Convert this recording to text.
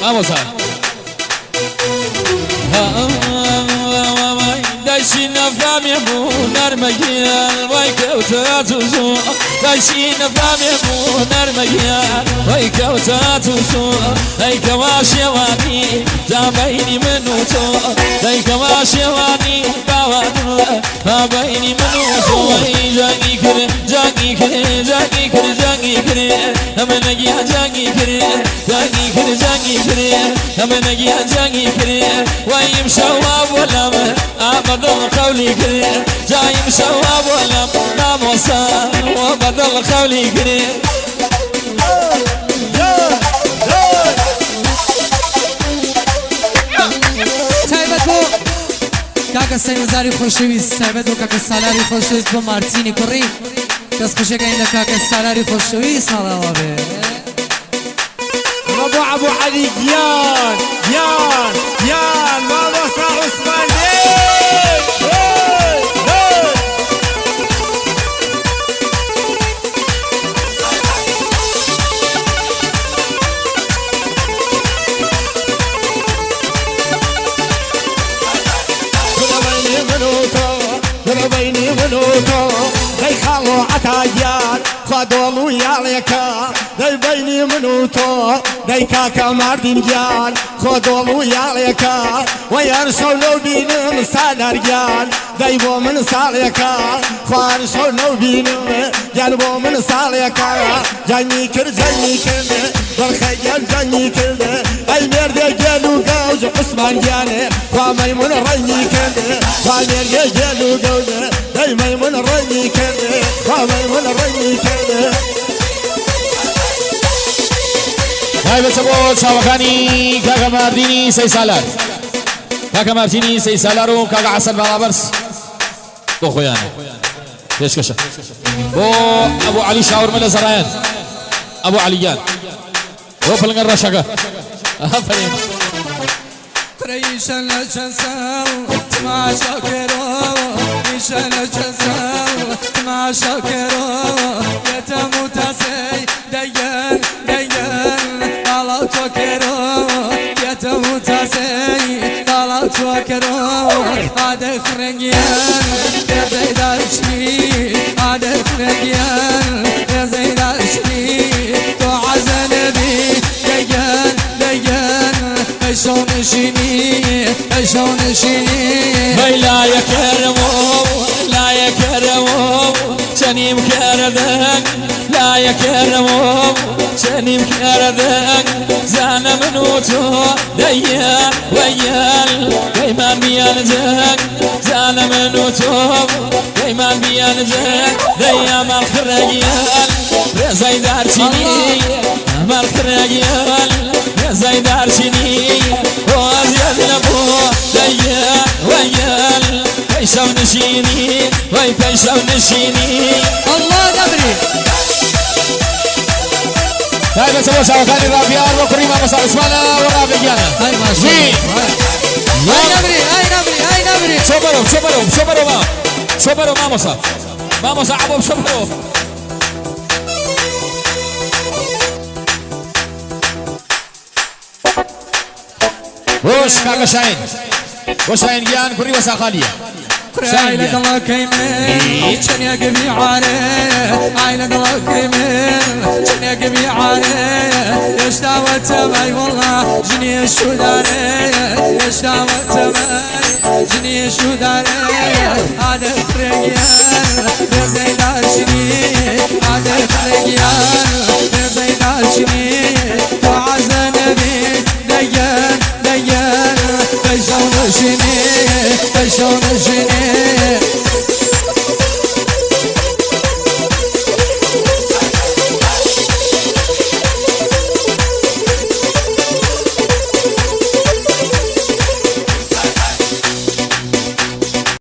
vamos a دايشين فامي مو نرمجيال ويكوتات وسوء دايشين فامي مو نرمجيال ويكوتات وسوء دايك واشيواني جابيني منو سوء دايك واشيواني باوانو بابيني منو سوء جاقي كري جاقي كري جاقي كري جاقي كري همنجي جاقي كري جاقي كري جاقي كري همنجي جاقي كري ويم شواب ولا بدل قولي كريم جاي مشواب ولا ناموسا وبدل قولي كريم تایبتو کاکا سیمزاری خوشویست تایبتو کاکا سالاری خوشویست با مارتینی کری دست خوشه که این کاکا سالاری خوشویست حالا آبه ابو علي جيان ما وصى عثمان بيني منوتو داي خالو عتايان خدولو ياليكا داي بيني منوتو داي كاكا ماردين جان خدولو ياليكا ويرسو لو بينم سالار جان داي بو من ساليكا خارسو لو بينم جان بو من ساليكا جاني كر بالخيال جاني كر اي مرد جالو قوز عثمان جاني وميمون رني كر ومرد جالو قوز داي ميمون رني كر وميمون رني كر هاي بسبوت ساوكاني كاكا مارديني سيسالار كاكا مارديني سيسالارو كاكا عسل برابرس تو خويانا ليش كشا ابو علي شاور من زرايان ابو عليان وفلن الرشقه افريم تريشن لجنساو ما شاكرو تريشن لجنساو ما شاكرو يتموت سي ديان طلعت وكرو يتموت سي طلعت وكرو هذا خرنيان يا زيد عشني هذا خرنيان يا زيد عشني تعزن بي ديان شلون شيني لا يكرمو شني مكردك لا يكرمو شني مكردك زانا منوتو ديان ويال دايما بيانزك زانا منوتو دايما بيانزك دايما الخرجيال يا زيد عرشيني ما الخرجيال يا زيد عرشيني وازيد لبو ديان ويال بيشو نشيني وي بيشو نشيني الله دبري هاي بس هو شاوكاني رافيان وكريمة مساء اسمانا ورافيانا هاي ماشي هاي نبري شوبرو vamos a عبو شوبرو وش كاكا شاين وشاين جيان كريمة مساء خالية عيلة الله كيمين شن يا قبي عاري عيلة الله كيمين شن يا قبي عاري ليش دعوت معي والله جني الشوداري ليش دعوت معي جني الشوداري هذا فريقيان يا زيد عرشني هذا فريقيان يا زيد عرشني وعزن بي ديان بيشون شني